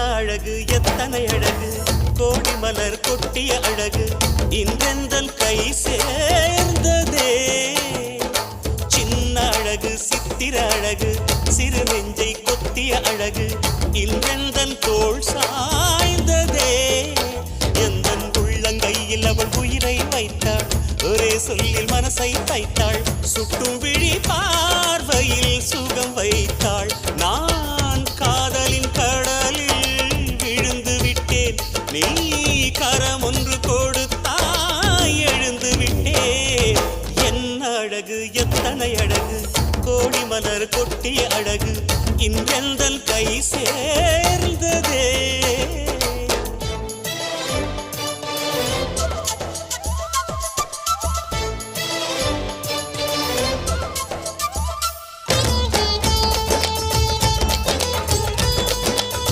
அழகு எத்தனை அழகு கோடி மலர் கொட்டிய அழகு இன்றெந்தன் கை சேர்ந்ததே சின்ன அழகு சித்திர அழகு சிறு நெஞ்சை கொத்திய அழகு இன்றெந்தன் தோள் சாய்ந்ததே எந்தன் உள்ளங்கையில் அவள் உயிரை வைத்தாள் ஒரே சொல்லில் மனசை தைத்தாள் சுட்டும் விழி பார்வையில் சுகம் வைத்தாள் நான் காதலின் கடலில் விழுந்து விட்டேன் நீ கரம் ஒன்று கொடுத்தாய் எழுந்து விட்டேன் என்ன அழகு எத்தனை அழகு கோடி மலர் கொட்டிய அழகு இன்றெந்தன் கை சேர்